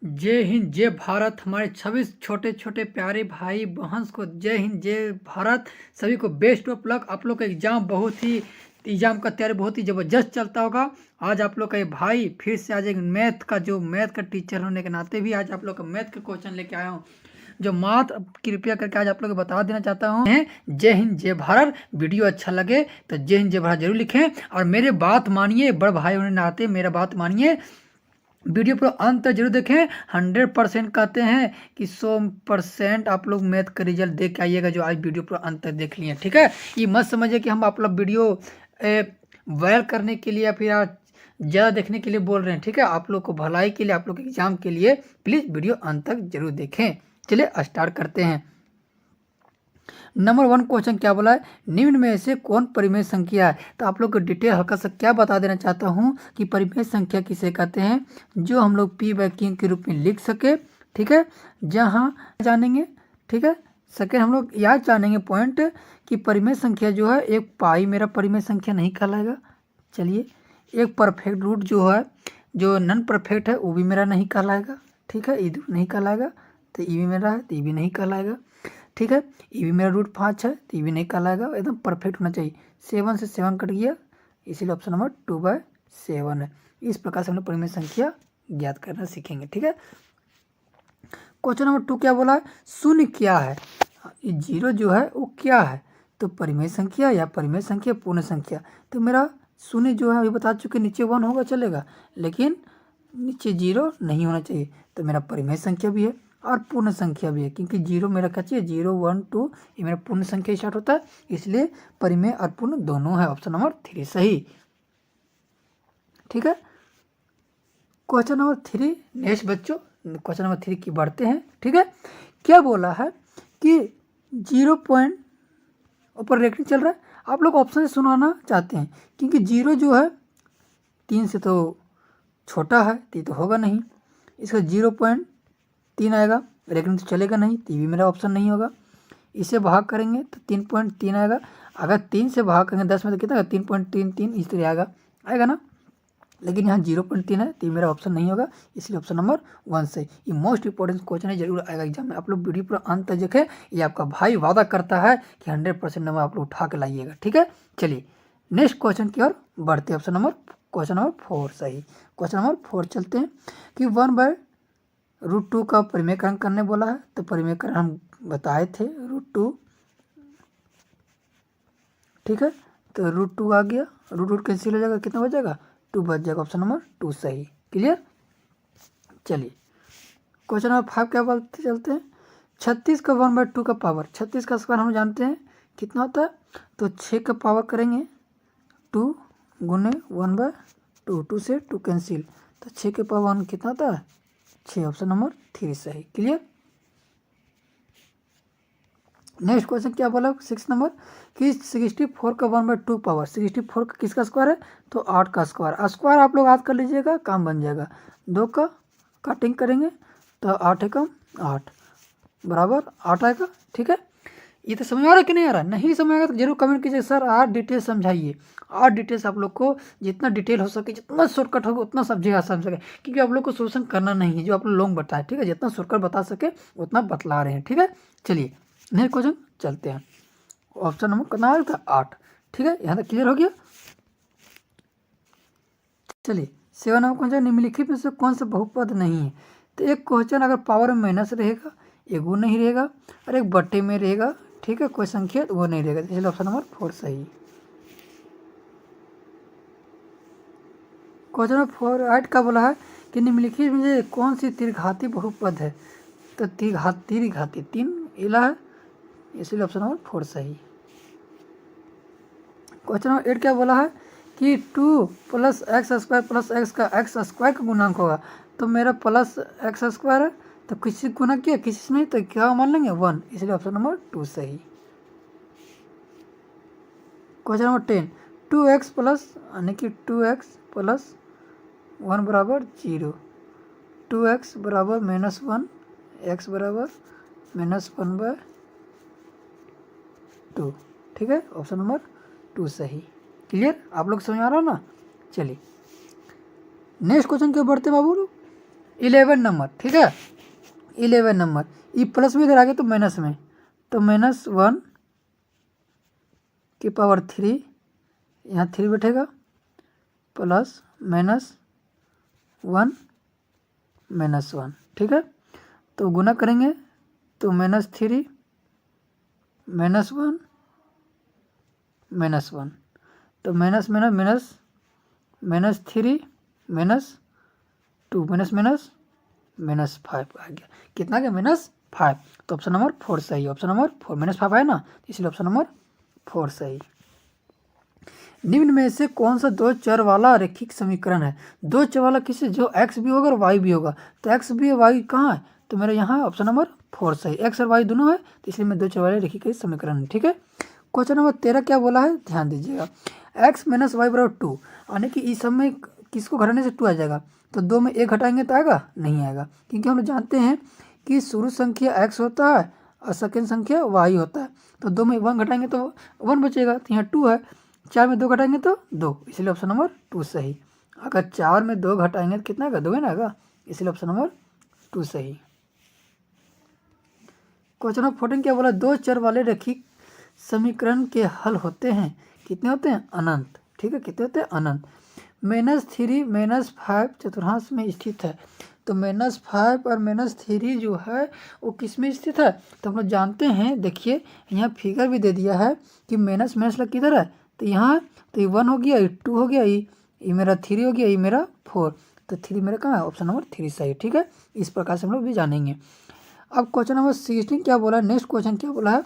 जय हिंद जय भारत। हमारे 26 छोटे छोटे प्यारे भाई बहन को जय हिंद जय भारत। सभी को बेस्ट ऑफ लक। आप लोग का एग्जाम का तैयारी बहुत ही ज़बरदस्त चलता होगा। आज आप लोग का ये भाई फिर से आज एक मैथ का टीचर होने के नाते भी आज आप लोग का मैथ का क्वेश्चन लेके आया हूँ। जो मात कृपया करके आज आप लोग को बता देना चाहता हूँ। जय हिंद जय भारत। वीडियो अच्छा लगे तो जय हिंद जय भारत जरूर लिखें और मेरे बात मानिए, बड़ भाई होने नाते मेरा बात मानिए। वीडियो पूरा अंत तक जरूर देखें। 100% कहते हैं कि 100% आप लोग मैथ का रिजल्ट देख के आइएगा जो आज वीडियो पूरा अंत तक देख लिए। ठीक है, ये मत समझिए कि हम आप लोग वीडियो वायरल करने के लिए या फिर आज ज़्यादा देखने के लिए बोल रहे हैं। ठीक है, आप लोग को भलाई के लिए, आप लोग के एग्जाम के लिए प्लीज़ वीडियो अंत तक जरूर देखें। चलिए स्टार्ट करते हैं। नंबर 1 क्वेश्चन क्या बोला है, निम्न में से कौन परिमेय संख्या है। तो आप लोग को डिटेल हल्का सा क्या बता देना चाहता हूँ कि परिमेय संख्या किसे कहते हैं, जो हम लोग पी बाई क्यू के रूप में लिख सके। ठीक है, जहाँ जानेंगे। ठीक है, सेकेंड हम लोग याद जानेंगे पॉइंट कि परिमेय संख्या जो है एक पाई मेरा परिमेय संख्या नहीं कहलाएगा। चलिए, एक परफेक्ट रूट जो है, जो नॉन परफेक्ट है वो भी मेरा नहीं कहलाएगा। ठीक है, ये नहीं कहलाएगा। तो ये भी मेरा है तो ये भी नहीं कहलाएगा। ठीक है, ये भी मेरा रूट 5 है तो ये भी नहीं कहलाएगा। एकदम परफेक्ट होना चाहिए। 7 से 7 कट गया, इसीलिए ऑप्शन नंबर 2/7 है। इस प्रकार से हम लोग परिमेय संख्या ज्ञात करना सीखेंगे। ठीक है, क्वेश्चन नंबर 2 क्या बोला है, शून्य क्या है। ये 0 जो है वो क्या है, तो परिमेय संख्या या परिमेय संख्या पूर्ण संख्या। तो मेरा शून्य जो है अभी बता चुके, नीचे 1 होगा चलेगा, लेकिन नीचे 0 नहीं होना चाहिए। तो मेरा परिमेय संख्या भी है और पूर्ण संख्या भी है, क्योंकि 0 मेरा क्या चाहिए, 0 1 2 ये मेरा पूर्ण संख्या स्टार्ट होता है, इसलिए परिमेय और पूर्ण दोनों है। ऑप्शन नंबर 3 सही। ठीक है, क्वेश्चन नंबर 3 नेक्स्ट बच्चों, क्वेश्चन नंबर 3 की बढ़ते हैं। ठीक है, क्या बोला है कि 0 पॉइंट ऊपर रेटिंग चल रहा है। आप लोग ऑप्शन से सुनाना चाहते हैं, क्योंकि 0 जो है 3 से तो छोटा है तो ये तो होगा नहीं, इसका 0.3 आएगा, लेकिन तो चलेगा नहीं, तो ये भी मेरा ऑप्शन नहीं होगा। इसे भाग करेंगे तो 3.3 आएगा। अगर 3 से भाग करेंगे 10 में तो कितना आएगा, 3.33 इस तरह आएगा ना, लेकिन यहाँ 0.3 है तो ये मेरा ऑप्शन नहीं होगा, इसलिए ऑप्शन नंबर 1 से। ये मोस्ट इंपॉर्टेंट क्वेश्चन है, जरूर आएगा एग्जाम में। आप लोग वीडियो पूरा अंत तक देखें, ये आपका भाई वादा करता है कि 100% नंबर आप लोग उठा के लाइएगा। ठीक है, चलिए नेक्स्ट क्वेश्चन की ओर बढ़ते हैं। क्वेश्चन नंबर 4 सही। क्वेश्चन नंबर 4 चलते हैं कि 1/√2 का परिमेयकरण करने बोला है। तो परिमेयकरण हम बताए थे √2। ठीक है, तो √2 आ गया, √2 कैंसिल हो जाएगा, कितना बचेगा, 2 बच जाएगा। ऑप्शन नंबर 2 सही। क्लियर। चलिए क्वेश्चन नंबर 5 क्या बोलते चलते हैं, 36 का 1/2 का पावर, 36 का स्क्वायर हम जानते हैं कितना होता है, तो 6 का पावर करेंगे 2 गुने 1/2, 2 से 2 कैंसिल, तो 6 के पावर 1 कितना होता है, 6। ऑप्शन नंबर 3 सही। क्लियर। नेक्स्ट क्वेश्चन क्या बोला 6 नंबर कि 64 का 1/2 पावर, 64 का किसका स्क्वायर है, तो 8 का स्क्वायर। स्क्वायर आप लोग याद कर लीजिएगा, काम बन जाएगा। 2 का कटिंग करेंगे तो 8 एकम 8 बराबर 8 आएगा। ठीक है, ये तो समझ आ रहा है कि नहीं आ रहा, नहीं समझ आएगा तो जरूर कमेंट कीजिए, सर और डिटेल समझाइए। और डिटेल्स आप लोग को जितना डिटेल हो सके, जितना शॉर्टकट होगा उतना समझेगा समझ सके, क्योंकि आप लोग को सोल्यूशन करना नहीं है, जो आप लोग लॉन्ग बताए। ठीक है, जितना शॉर्टकट बता सके उतना बतला रहे हैं। ठीक है, चलिए नेक्स्ट क्वेश्चन चलते हैं। ऑप्शन नंबर कितना आया था, 8। ठीक है, यहाँ तक क्लियर हो गया। चलिए 7 नंबर क्वेश्चन, निम्नलिखित में से कौन सा बहुपद नहीं है। तो एक क्वेश्चन अगर पावर में माइनस रहेगा, एक वो नहीं रहेगा, और एक बट्टे में रहेगा। ठीक है, कोई संख्या वो नहीं रहेगा, इसलिए ऑप्शन नंबर 4 सही। क्वेश्चन नंबर 4 का बोला है कि निम्नलिखित में से कौन सी त्रिघाती बहुपद है। तो त्रिघाती 3 इला है, इसलिए ऑप्शन नंबर 4 सही। क्वेश्चन नंबर 8 क्या बोला है कि 2 + x² + x का x² का गुणांक होगा। तो मेरा +x² है, तो किसी से गुना किया, किसी से नहीं, तो क्या मान लेंगे 1, इसलिए ऑप्शन नंबर 2 सही। क्वेश्चन नंबर 10 2x प्लस यानी कि 2x + 1 बराबर 0, 2x बराबर -1, x बराबर -1/2। ठीक है, ऑप्शन नंबर 2 सही। क्लियर, आप लोग समझ आ रहा ना। चलिए नेक्स्ट क्वेश्चन क्यों बढ़ते बाबू लोग। 11 नंबर, ठीक है 11 नंबर। ये प्लस में इधर आ गया तो माइनस में, तो -1 की पावर 3, यहाँ 3 बैठेगा, प्लस -1 -1, ठीक है। तो गुना करेंगे तो -3 -1 -1, तो माइनस -3 -2 -5 आ गया। कितना आ गया? -5। तो ऑप्शन नंबर 4 सही है। ऑप्शन नंबर 4 -5 है ना, इसलिए ऑप्शन नंबर 4 सही। निम्न में से कौन सा दो चर वाला रैखिक समीकरण है? दो चर वाला किसे? जो x भी होगा और y भी होगा। तो x भी है, y कहाँ है? तो मेरा यहाँ ऑप्शन नंबर 4 सही। x और y दोनों है, तो इसलिए मैं दो चर वाले रैखिक समीकरण है, ठीक है। क्वेश्चन नंबर 13 क्या बोला है? ध्यान दीजिएगा। x - y बराबर 2, यानी कि इस समय किसको घटाने से 2 आ जाएगा, तो 2 में 1 घटाएंगे तो आएगा? नहीं आएगा, क्योंकि हम लोग जानते हैं कि शुरू संख्या x होता है और सेकेंड संख्या y होता है। तो 2 में 1 घटाएंगे तो 1 बचेगा, तो यहाँ 2 है। 4 में 2 घटाएंगे तो 2, इसलिए ऑप्शन नंबर 2 सही। अगर 4 में 2 घटाएंगे तो कितना आएगा? 2 है ना आएगा, इसलिए ऑप्शन नंबर 2 सही। क्वेश्चन नंबर 14 क्या बोला? दो चर वाले रैखिक समीकरण के हल होते हैं, कितने होते हैं? अनंत, ठीक है। कितने होते हैं? अनंत। -3 -5 चतुर्थांश में स्थित है, तो -5 और -3 जो है वो किस में स्थित है? तो हम लोग जानते हैं, देखिए यहाँ फिगर भी दे दिया है कि माइनस माइनस लग किधर है, तो यहाँ, तो ये 1 हो गया, ये 2 हो गया, ये मेरा 3 हो गया, ये मेरा 4, तो 3 मेरा कहाँ है? ऑप्शन नंबर 3 सही, ठीक है। इस प्रकार से हम लोग भी जानेंगे। अब क्वेश्चन नंबर 16 क्या बोला है? नेक्स्ट क्वेश्चन क्या बोला है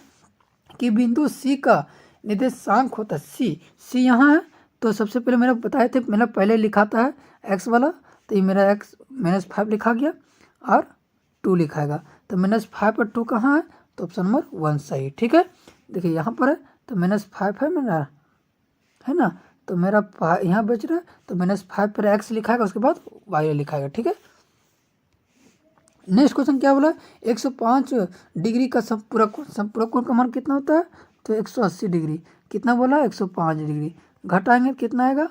कि बिंदु सी का निर्देशांक होता है सी यहाँ है, तो सबसे पहले मेरा बताए थे, मैंने पहले लिखा था एक्स वाला, तो ये मेरा एक्स -5 लिखा गया और 2 लिखाएगा, तो -5 और 2 कहाँ है? तो ऑप्शन नंबर 1 सही, ठीक है। देखिए यहाँ पर है, तो -5 है मेरा, है ना, तो मेरा यहाँ बच रहा है, तो -5 पर एक्स लिखाएगा, उसके बाद वाई लिखाएगा, ठीक है। नेक्स्ट क्वेश्चन क्या बोला? 105 डिग्री का संपूरक कोण का मान कितना होता है? तो 180 डिग्री। कितना बोला? 105 डिग्री। घटाएंगे कितना आएगा?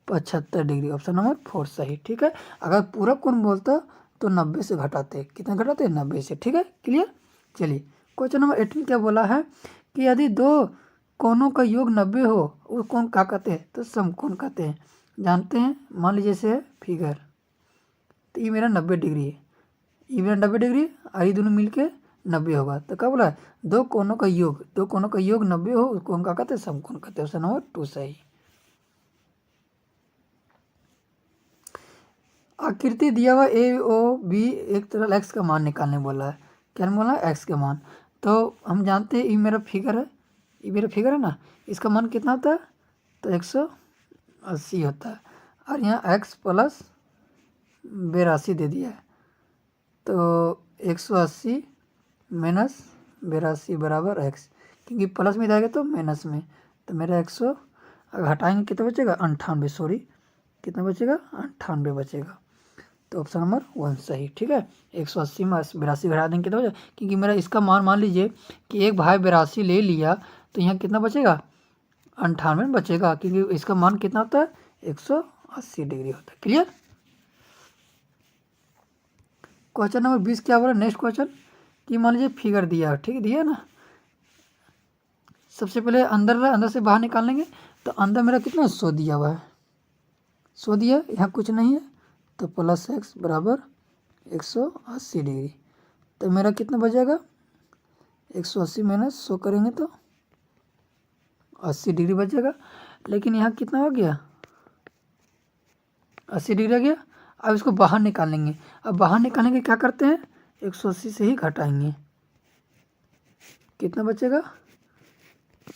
75 डिग्री। ऑप्शन नंबर 4 सही, ठीक है। अगर पूरक कोण बोलता तो 90 से घटाते, कितना घटाते? 90 से, ठीक है। क्लियर। चलिए क्वेश्चन नंबर 18 क्या बोला है कि यदि दो कोणों का योग 90 हो, वो कोण क्या कहते हैं? तो समकोण कहते हैं। जानते हैं, मान लीजिए से फिगर, तो ये मेरा 90 डिग्री है, ये मेरा 90 डिग्री और ये दोनों मिलके 90 होगा, तो क्या बोला? दो कोणों का योग 90 हो, उस कोण का कहते हैं समकोण कहते हैं। ऑप्शन नंबर 2 सही। आकृति दिया हुआ ए ओ बी एक तरह एक्स का मान निकालने बोला है। क्या बोला? एक्स का मान। तो हम जानते हैं ये मेरा फिगर है, ये मेरा फिगर है ना, इसका मान कितना होता है? तो 180 होता है, और यहाँ x + 82 दे दिया है, तो 180 - 82 बराबर x, क्योंकि प्लस में जाएगा तो माइनस में, तो मेरा 100 घटाएंगे कितना बचेगा? 98, सॉरी कितना बचेगा? 98 बचेगा, तो ऑप्शन नंबर 1 सही, ठीक है। 180 में 82 घटा देंगे कितना बचेगा? क्योंकि मेरा इसका मान लीजिए कि एक भाई 82 ले लिया, तो यहाँ कितना बचेगा? 98 बचेगा, क्योंकि इसका मान कितना होता है? 180 डिग्री होता है। क्लियर। क्वेश्चन नंबर 20 क्या बोला? नेक्स्ट क्वेश्चन कि मान लीजिए फिगर दिया है, ठीक है, दिया ना। सबसे पहले अंदर से बाहर निकाल लेंगे, तो अंदर मेरा कितना 100 दिया हुआ है, 100 दिया, यहाँ कुछ नहीं है, तो +x बराबर 180 डिग्री, तो मेरा कितना बचेगा? 180 - 100 करेंगे तो 80 डिग्री बचेगा, लेकिन यहाँ कितना हो गया? 80 डिग्री आ गया। अब इसको बाहर निकालेंगे, अब बाहर निकालेंगे क्या करते हैं? 180 से ही घटाएंगे, कितना बचेगा?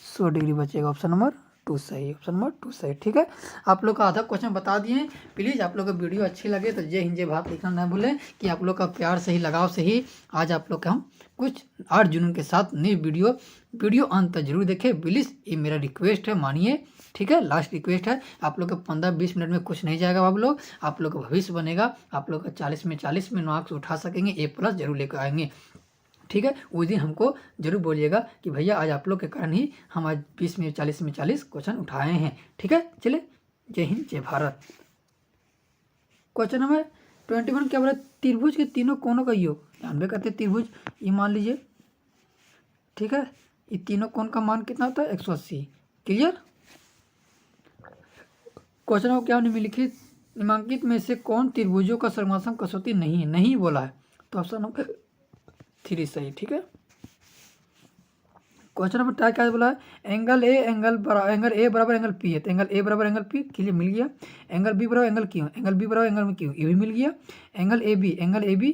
100 डिग्री बचेगा। ऑप्शन नंबर 2 सही, ऑप्शन नंबर 2 सही, ठीक है। आप लोग का आधा क्वेश्चन बता दिए। प्लीज़ आप लोग का वीडियो अच्छी लगे तो जय हिंद जय भारत लिखना ना भूलें, कि आप लोग का प्यार से ही, लगाव से ही आज आप लोग का हम कुछ और जुनून के साथ नई वीडियो अंत तक जरूर देखें। प्लीज़ ये मेरा रिक्वेस्ट है, मानिए, ठीक है, लास्ट रिक्वेस्ट है। आप लोग का 15-20 मिनट में कुछ नहीं जाएगा, आप लोग का भविष्य बनेगा, आप लोग का 40 में 40 में मार्क्स उठा सकेंगे, A+ जरूर लेकर आएंगे, ठीक है। उस दिन हमको जरूर बोलिएगा कि भैया आज आप लोग के कारण ही हम आज 20 में 40 में 40 क्वेश्चन उठाए हैं, ठीक है। चले, जय हिंद जय भारत। क्वेश्चन नंबर 21 क्या बोला, त्रिभुज के तीनों कोनों का योग। जानबे करते हैं त्रिभुज, ये मान लीजिए, ठीक है, ये तीनों कोण का मान कितना होता है 180। क्लियर। क्वेश्चन को क्या निम्नलिखित निम्नांकित में से कौन त्रिभुजों का सर्वसम कसौटी नहीं है, नहीं बोला है, तो ऑप्शन नंबर 3 सही। ठीक है। क्वेश्चन नंबर टाइप क्या बोला है, एंगल ए बराबर एंगल पी है, तो एंगल ए बराबर एंगल पी के लिए मिल गया। एंगल बी बराबर एंगल क्यू, एंगल बी बराबर एंगल क्यू, ये भी मिल गया। Angle A B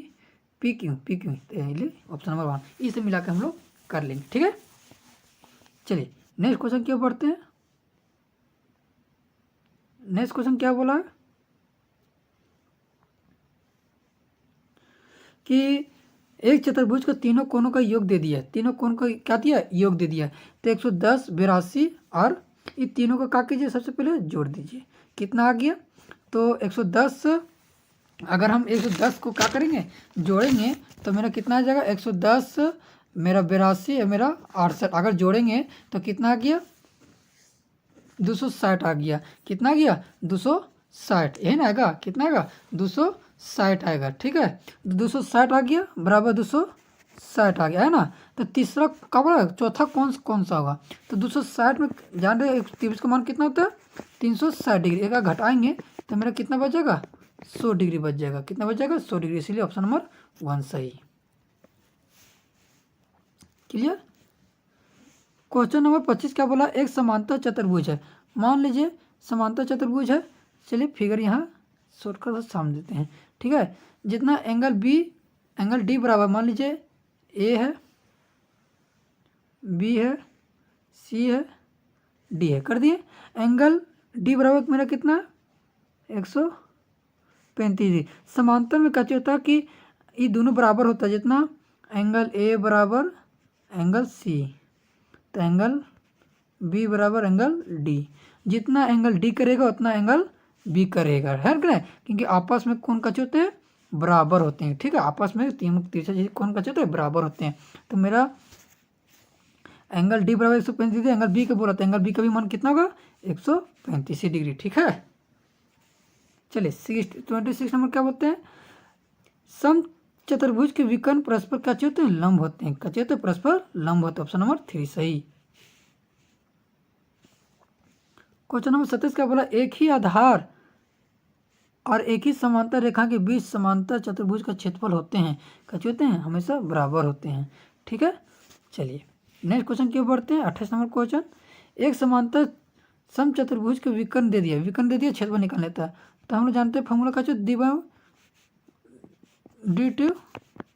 P Q, तो ये ऑप्शन नंबर 1, इसे मिला के हम लोग कर लेंगे। ठीक है, चलिए नेक्स्ट क्वेश्चन क्या पढ़ते हैं। नेक्स्ट क्वेश्चन क्या बोला है कि एक चतुर्भुज का तीनों कोनों का योग दे दिया है, तीनों कोण का क्या दिया, योग दे दिया है। तो 110, 82 और ये तीनों का क्या कीजिए, सबसे पहले जोड़ दीजिए, कितना आ गया। तो 110, अगर हम 110 को क्या करेंगे, जोड़ेंगे, तो मेरा कितना आ जाएगा, 110 मेरा 82 है, मेरा 68, अगर जोड़ेंगे तो कितना आ गया, 260 आ गया। कितना आ गया, 260, यही ना आएगा, कितना आएगा, 260 आएगा। ठीक है, 260 आ गया बराबर 260 आ गया, है ना। तो तीसरा क्या बोला, चौथा कौन सा होगा, तो 260 में जान रहे त्रिभुज का मान कितना होता है 360 डिग्री, एक घटाएंगे तो मेरा कितना बच जाएगा, 100 डिग्री बच जाएगा। कितना बच जाएगा, 100 डिग्री, इसलिए ऑप्शन नंबर 1 सही। क्लियर। क्वेश्चन नंबर 25 क्या बोला, एक समांतर चतुर्भुज है, मान लीजिए समांतर चतुर्भुज है। चलिए फिगर यहाँ शॉर्टकट से समझ देते हैं। ठीक है, जितना एंगल डी बराबर, मान लीजिए ए है, बी है, सी है, डी है, कर दिए। एंगल डी बराबर मेरा कितना है 135 डिग्री। समांतर में क्या होता है कि ये दोनों बराबर होता है, जितना एंगल ए बराबर एंगल सी, तो एंगल बी बराबर एंगल डी, जितना एंगल डी करेगा उतना एंगल बी करेगा, है ना, क्योंकि आपस में कौन कचे होते हैं, बराबर होते हैं। ठीक है, आपस में तीन तिरछा कौन कचे होते हैं, बराबर होते हैं। तो मेरा एंगल डी बराबर 135 डिग्री, एंगल बी का बोला था, एंगल बी का भी मान कितना होगा 135 डिग्री। ठीक है, चलिए 26 नंबर क्या बोलते हैं, सम चतुर्भुज के विकर्ण परस्पर कचे होते हैं, लंब होते हैं, कचे होते हैं परस्पर लंब होते हैं, ऑप्शन नंबर 3 सही। क्वेश्चन नंबर 27 क्या बोला, एक ही आधार और एक ही समांतर रेखा के बीच समांतर चतुर्भुज का क्षेत्रफल होते हैं, कैसे होते हैं, हमेशा बराबर होते हैं। ठीक है, चलिए नेक्स्ट क्वेश्चन क्यों बढ़ते हैं। 28 नंबर क्वेश्चन, एक समांतर सम चतुर्भुज के विकर्ण दे दिया, क्षेत्रफल निकाल लेता है। तो हम लोग जानते हैं फॉर्मूला कैसे, डी2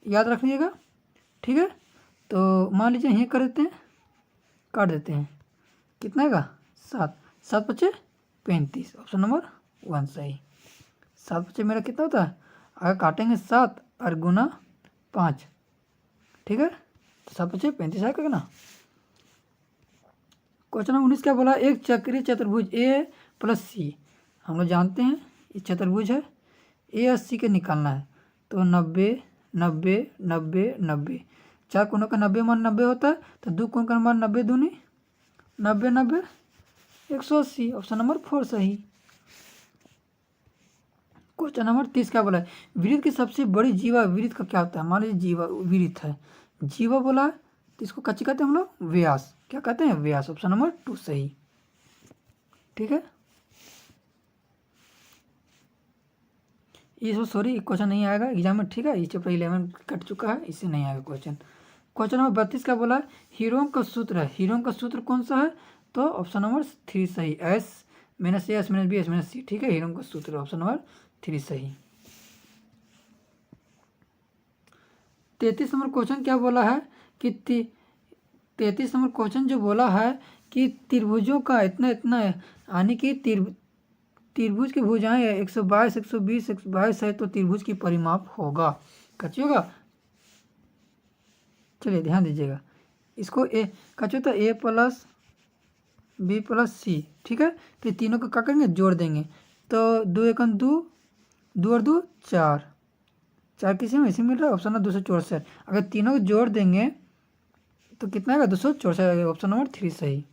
याद रख लीजिएगा। ठीक है, तो मान लीजिए यहीं कर देते हैं, काट देते हैं, कितना आएगा 7, 7 पचे 35, ऑप्शन नंबर 1 सही। 7 बच्चे मेरा कितना होता है, अगर काटेंगे 7 और गुना 5, ठीक है, तो 7 बच्चे 35 आएगा ना। क्वेश्चन नंबर 19 क्या बोला, एक चक्रीय चतुर्भुज ए प्लस सी, हम लोग जानते हैं ये चतुर्भुज है, ए और सी के निकालना है। तो 90 90 90 90, 4 कोनों का 90 मान 90 होता है, तो 2 कोण का मान 90 दूनी 90 90 180, ऑप्शन नंबर 4 सही। क्वेश्चन नंबर 30 क्या बोला है, वृत्त की सबसे बड़ी जीवा, वृत्त का क्या होता है, मान लीजिए जीवा वृत्त है, जीवा बोला है, तो इसको कच्ची कहते हैं हम लोग व्यास, क्या कहते हैं व्यास, ऑप्शन नंबर 2 सही। ठीक है, ये सॉरी क्वेश्चन नहीं आएगा एग्जाम में। ठीक है, ये चैप्टर 11 कट चुका है, इससे नहीं आएगा क्वेश्चन। क्वेश्चन नंबर 32 क्या बोला है, हीरोम का सूत्र है, हीरोम का सूत्र कौन सा है, तो ऑप्शन नंबर 3 सही, S minus A S minus B S minus C. ठीक है, हीरोम का सूत्र ऑप्शन नंबर 3 सही। 33 नंबर क्वेश्चन क्या बोला है कि 33 नंबर क्वेश्चन जो बोला है कि त्रिभुजों का इतना यानी कि त्रिभुज की भुजाएं 122 120 122 है, तो त्रिभुज की परिमाप होगा, कच्ची होगा। चलिए ध्यान दीजिएगा, इसको ए कच्ची होता है ए प्लस बी प्लस सी। ठीक है, तो तीनों को क्या करेंगे, जोड़ देंगे, तो 2 1 2, 2 और 2 4, 4 किसी में इसी मिल रहा है, ऑप्शन नंबर 264। अगर तीनों को जोड़ देंगे तो कितना आएगा 264, ऑप्शन नंबर 3 सही।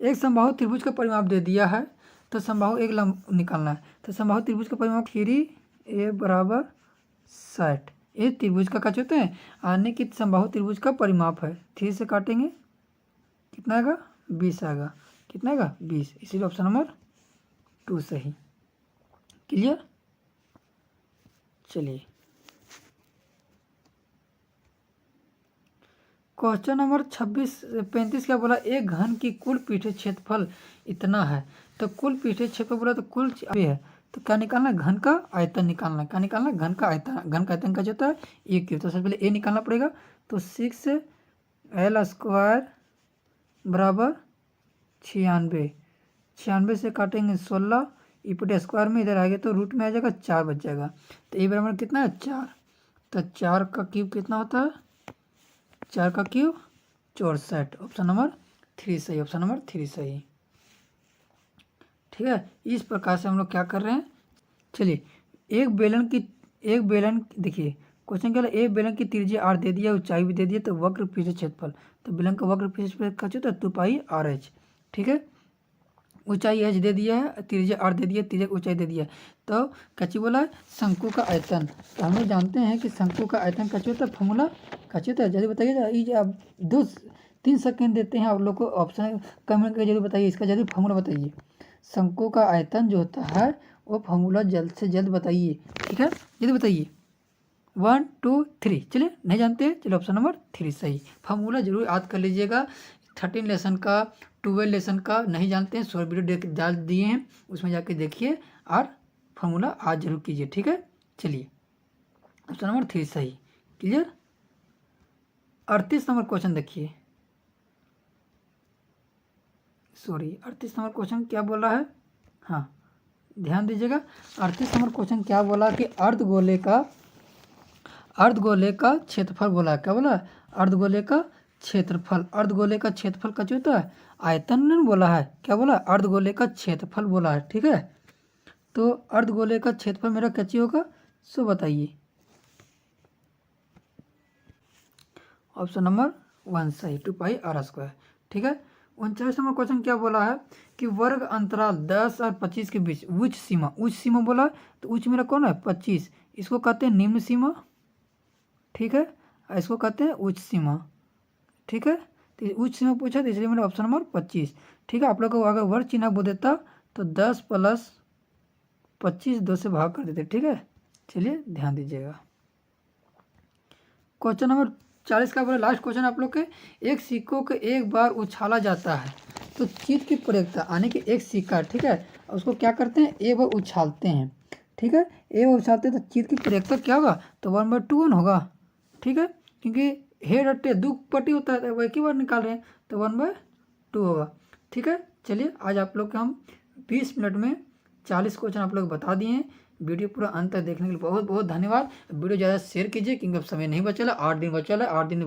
एक समबाहु त्रिभुज का परिमाप दे दिया है, तो समबाहु एक लंब निकालना है। तो समबाहु त्रिभुज का परिमाप 3a बराबर 60। ये त्रिभुज का क्या होता है, आने की समबाहु त्रिभुज का परिमाप है। 3 से काटेंगे कितना आएगा, 20 आएगा। कितना आएगा, 20। इसीलिए ऑप्शन नंबर 2 सही। क्लियर। चलिए क्वेश्चन नंबर 35 क्या बोला, एक घन की कुल पीठे क्षेत्रफल इतना है। तो कुल पीठे क्षेत्रफल बोला तो कुल है, तो क्या निकालना है, घन का आयतन निकालना है। क्या निकालना है, घन का आयतन। घन का आयतन का जो होता है ए क्यूब। तो सबसे पहले ए निकालना पड़ेगा। तो 6l² बराबर 96। 96 से काटेंगे 16, इपटे स्क्वायर में इधर आएगा तो रूट में आ जाएगा 4 बच जाएगा। तो ए बराबर कितना है, 4। तो 4 का क्यूब कितना होता है, 4 का क्यूब 64। ऑप्शन नंबर 3 सही। ऑप्शन नंबर 3 सही। ठीक है, इस प्रकार से हम लोग क्या कर रहे हैं। चलिए एक बेलन देखिए क्वेश्चन क्या है, एक बेलन की त्रिज्या r दे दिया, ऊंचाई भी दे दिया, तो वक्र पीछे क्षेत्रफल। तो बेलन का वक्र पीछे क्षेत्रफल का होता है 2πr/h। ठीक है, ऊंचाई h दे दिया है, त्रिज्या r दे दिया, त्रिज्या ऊंचाई दे दिया। तो कच्ची बोला है शंकु का आयतन। तो हम लोग जानते हैं कि शंकु का आयतन कच्ची होता है, फॉर्मूला कच्ची होता है। जल्दी बताइए, आप 2-3 सेकेंड देते हैं आप लोग को, ऑप्शन कमेंट करके जल्दी बताइए, इसका जल्दी फॉर्मूला बताइए। शंकु का आयतन जो होता है वो फॉर्मूला जल्द से जल्द बताइए। ठीक है, जल्दी बताइए। 1 2 3। चलिए नहीं जानते, चलिए ऑप्शन नंबर 3 सही। फॉर्मूला जरूर याद कर लीजिएगा। 13 लेसन का, 12 लेसन का नहीं जानते हैं, 16 वीडियो डाल दिए हैं, उसमें जाके देखिए और फॉर्मूला आज जरूर कीजिए। ठीक है, चलिए ऑप्शन नंबर 3 सही। क्लियर। 38 नंबर क्वेश्चन देखिए, 38 नंबर क्वेश्चन क्या बोला है, हाँ ध्यान दीजिएगा। 38 नंबर क्वेश्चन क्या बोला कि अर्धगोले का क्षेत्रफल बोला। क्या बोला, अर्धगोले का क्षेत्रफल। अर्धगोले का क्षेत्रफल का जो होता है आयतन ने बोला है। क्या बोला, अर्धगोले का क्षेत्रफल बोला है। ठीक है, तो अर्धगोले का क्षेत्रफल मेरा कैसे होगा, सो बताइए। ऑप्शन नंबर 1 सही, 2πr²। ठीक है, 39 नंबर क्वेश्चन क्या बोला है कि वर्ग अंतराल 10 और 25 के बीच उच्च सीमा बोला। तो उच्च मेरा कौन है, 25। इसको कहते हैं निम्न सीमा। ठीक है, इसको कहते हैं उच्च सीमा। ठीक है, तो उच्च सीमा पूछा तो इसलिए मेरा ऑप्शन नंबर 25। ठीक है, आप लोग को अगर वर्ग चिन्ह बोल देता तो 10 + 25 2 से भाग कर देते। ठीक है, चलिए ध्यान दीजिएगा। क्वेश्चन नंबर 40 का बोला लास्ट क्वेश्चन आप लोग के, एक सिक्कों को एक बार उछाला जाता है तो चित्त की प्रयोगता आने के एक सिक्का। ठीक है, उसको क्या करते हैं, एक बार उछालते हैं। ठीक है, एक बार उछालते हैं तो चित्त की प्रयोगता क्या होगा, तो 1/2 होगा। ठीक है, क्योंकि हेड और टेल 2 पट्टी होता है, वही की बार निकाल रहे हैं तो 1/2 होगा। ठीक है, चलिए आज आप लोग के हम 20 मिनट में 40 क्वेश्चन आप लोग बता दिए हैं। वीडियो पूरा अंत तक देखने के लिए बहुत बहुत धन्यवाद। वीडियो ज़्यादा शेयर कीजिए क्योंकि अब समय नहीं बचा है, 8 दिन बचा है, 8 दिन